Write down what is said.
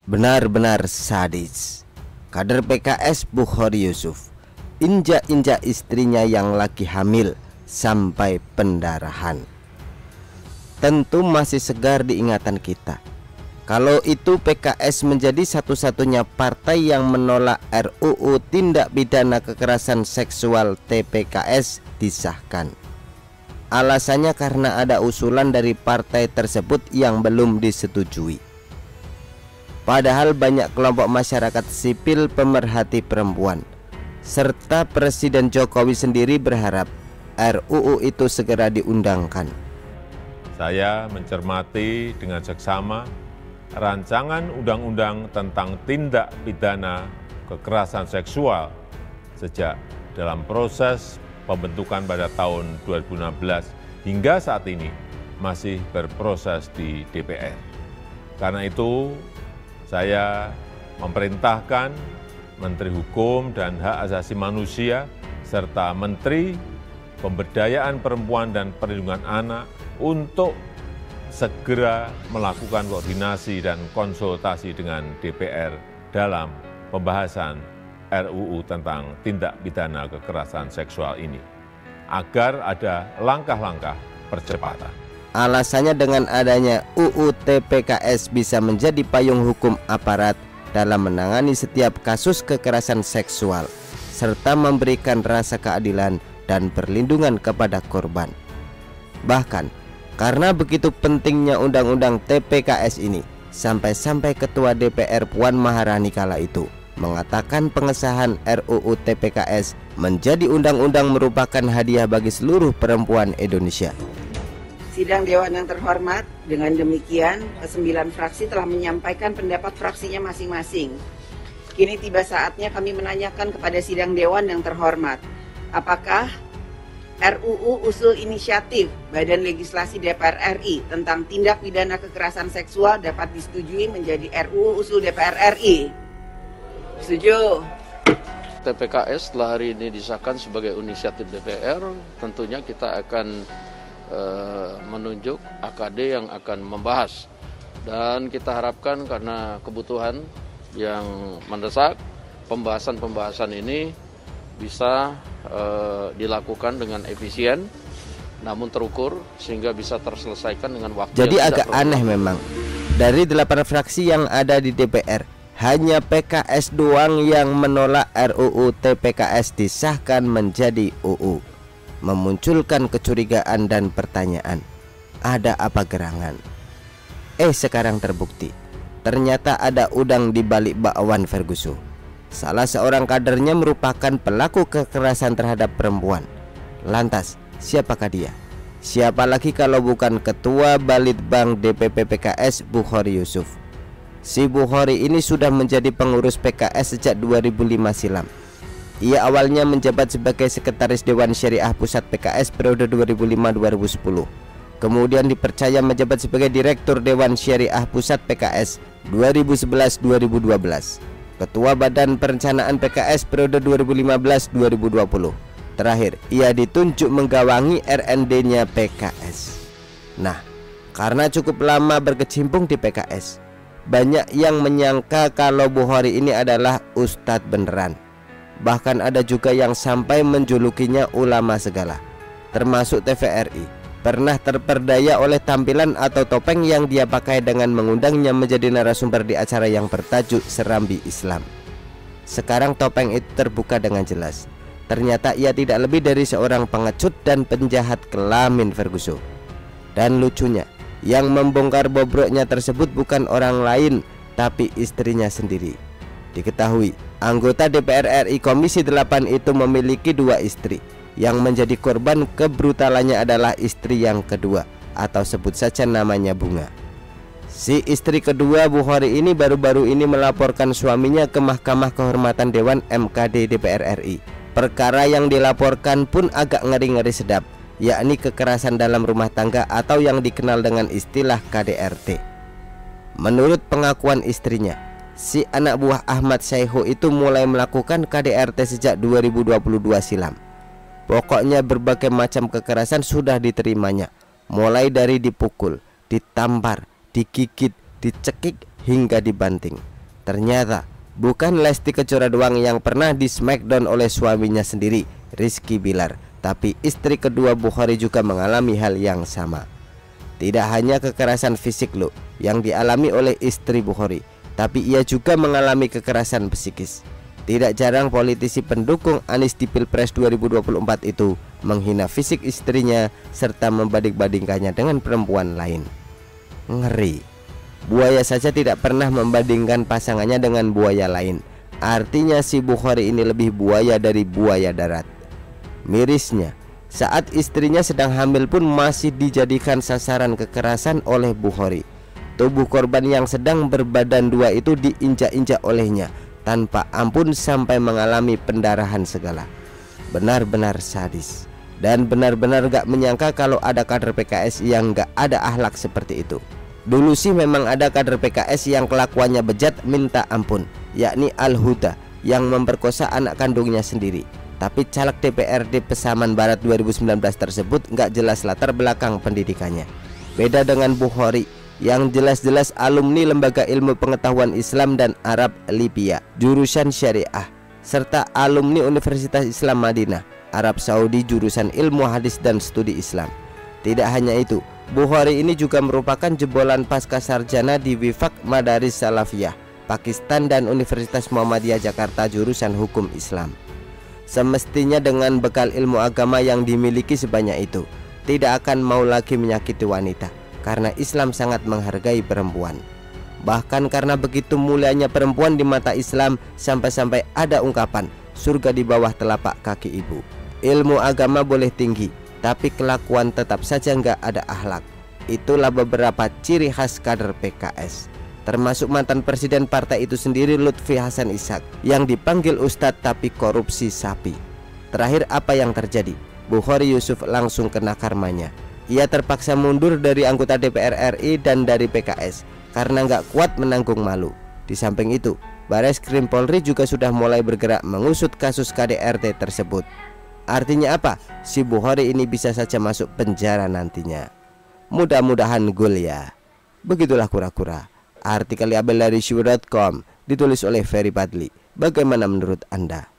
Benar-benar sadis. Kader PKS Bukhari Yusuf injak-injak istrinya yang lagi hamil sampai pendarahan. Tentu masih segar di ingatan kita. Kalau itu PKS menjadi satu-satunya partai yang menolak RUU Tindak Pidana Kekerasan Seksual TPKS disahkan. Alasannya karena ada usulan dari partai tersebut yang belum disetujui. Padahal banyak kelompok masyarakat sipil pemerhati perempuan serta Presiden Jokowi sendiri berharap RUU itu segera diundangkan. Saya mencermati dengan seksama rancangan undang-undang tentang tindak pidana kekerasan seksual sejak dalam proses pembentukan pada tahun 2016 hingga saat ini masih berproses di DPR. Karena itu, saya memerintahkan Menteri Hukum dan Hak Asasi Manusia serta Menteri Pemberdayaan Perempuan dan Perlindungan Anak untuk segera melakukan koordinasi dan konsultasi dengan DPR dalam pembahasan RUU tentang tindak pidana kekerasan seksual ini, agar ada langkah-langkah percepatan. Alasannya dengan adanya UU TPKS bisa menjadi payung hukum aparat dalam menangani setiap kasus kekerasan seksual serta memberikan rasa keadilan dan perlindungan kepada korban. Bahkan karena begitu pentingnya undang-undang TPKS ini, sampai-sampai Ketua DPR Puan Maharani kala itu mengatakan pengesahan RUU TPKS menjadi undang-undang merupakan hadiah bagi seluruh perempuan Indonesia. Sidang Dewan yang terhormat, dengan demikian ke-9 fraksi telah menyampaikan pendapat fraksinya masing-masing. Kini tiba saatnya kami menanyakan kepada Sidang Dewan yang terhormat, apakah RUU usul inisiatif Badan Legislasi DPR RI tentang tindak pidana kekerasan seksual dapat disetujui menjadi RUU usul DPR RI? Setuju. TPKS setelah hari ini disahkan sebagai inisiatif DPR, tentunya kita akan menunjuk AKD yang akan membahas, dan kita harapkan karena kebutuhan yang mendesak, pembahasan ini bisa dilakukan dengan efisien namun terukur sehingga bisa terselesaikan dengan waktu. Jadi agak aneh memang, dari 8 fraksi yang ada di DPR hanya PKS doang yang menolak RUU TPKS disahkan menjadi UU. Memunculkan kecurigaan dan pertanyaan, ada apa gerangan? Sekarang terbukti, ternyata ada udang di balik bakwan Ferguson. Salah seorang kadernya merupakan pelaku kekerasan terhadap perempuan. Lantas, siapakah dia? Siapa lagi kalau bukan Ketua Balitbang DPP PKS Bukhari Yusuf. Si Bukhari ini sudah menjadi pengurus PKS sejak 2005 silam. Ia awalnya menjabat sebagai Sekretaris Dewan Syariah Pusat PKS periode 2005-2010. Kemudian dipercaya menjabat sebagai Direktur Dewan Syariah Pusat PKS 2011-2012. Ketua Badan Perencanaan PKS periode 2015-2020. Terakhir, ia ditunjuk menggawangi RND-nya PKS. Nah, karena cukup lama berkecimpung di PKS, banyak yang menyangka kalau Bukhari ini adalah ustadz beneran. Bahkan ada juga yang sampai menjulukinya ulama segala. Termasuk TVRI pernah terperdaya oleh tampilan atau topeng yang dia pakai dengan mengundangnya menjadi narasumber di acara yang bertajuk Serambi Islam. Sekarang topeng itu terbuka dengan jelas. Ternyata ia tidak lebih dari seorang pengecut dan penjahat kelamin Ferguson. Dan lucunya, yang membongkar bobroknya tersebut bukan orang lain, tapi istrinya sendiri. Diketahui, anggota DPR RI Komisi 8 itu memiliki 2 istri. Yang menjadi korban kebrutalannya adalah istri yang kedua, atau sebut saja namanya Bunga. Si istri kedua Bukhari ini baru-baru ini melaporkan suaminya ke Mahkamah Kehormatan Dewan MKD DPR RI. Perkara yang dilaporkan pun agak ngeri-ngeri sedap, yakni kekerasan dalam rumah tangga atau yang dikenal dengan istilah KDRT. Menurut pengakuan istrinya, si anak buah Ahmad Syaihu itu mulai melakukan KDRT sejak 2022 silam. Pokoknya berbagai macam kekerasan sudah diterimanya, mulai dari dipukul, ditampar, digigit, dicekik hingga dibanting. Ternyata bukan Lesti Kejora doang yang pernah di smackdown oleh suaminya sendiri, Rizky Bilar, tapi istri kedua Bukhari juga mengalami hal yang sama. Tidak hanya kekerasan fisik loh yang dialami oleh istri Bukhari, tapi ia juga mengalami kekerasan psikis. Tidak jarang politisi pendukung Anies di Pilpres 2024 itu menghina fisik istrinya serta membanding-bandingkannya dengan perempuan lain. Ngeri. Buaya saja tidak pernah membandingkan pasangannya dengan buaya lain. Artinya si Bukhari ini lebih buaya dari buaya darat. Mirisnya, saat istrinya sedang hamil pun masih dijadikan sasaran kekerasan oleh Bukhari. Tubuh korban yang sedang berbadan dua itu diinjak-injak olehnya tanpa ampun sampai mengalami pendarahan segala. Benar-benar sadis. Dan benar-benar gak menyangka kalau ada kader PKS yang gak ada akhlak seperti itu. Dulu sih memang ada kader PKS yang kelakuannya bejat minta ampun, yakni Al-Huda yang memperkosa anak kandungnya sendiri. Tapi caleg DPRD Pesaman Barat 2019 tersebut gak jelas latar belakang pendidikannya. Beda dengan Bukhari yang jelas-jelas alumni Lembaga Ilmu Pengetahuan Islam dan Arab Libya jurusan Syariah, serta alumni Universitas Islam Madinah Arab Saudi jurusan Ilmu Hadis dan Studi Islam. Tidak hanya itu, Bukhari ini juga merupakan jebolan pasca sarjana di Wifak Madaris Salafiyah Pakistan dan Universitas Muhammadiyah Jakarta jurusan Hukum Islam. Semestinya dengan bekal ilmu agama yang dimiliki sebanyak itu, tidak akan mau lagi menyakiti wanita, karena Islam sangat menghargai perempuan. Bahkan karena begitu mulianya perempuan di mata Islam, sampai-sampai ada ungkapan surga di bawah telapak kaki ibu. Ilmu agama boleh tinggi, tapi kelakuan tetap saja nggak ada akhlak. Itulah beberapa ciri khas kader PKS, termasuk mantan presiden partai itu sendiri Lutfi Hasan Ishak yang dipanggil Ustadz tapi korupsi sapi. Terakhir apa yang terjadi? Bukhari Yusuf langsung kena karmanya. Ia terpaksa mundur dari anggota DPR RI dan dari PKS karena nggak kuat menanggung malu. Di samping itu, Bareskrim Polri juga sudah mulai bergerak mengusut kasus KDRT tersebut. Artinya apa? Si Bukhari ini bisa saja masuk penjara nantinya. Mudah-mudahan gol ya. Begitulah kura-kura. Artikel Abel dari Syur.com ditulis oleh Ferry Padli. Bagaimana menurut Anda?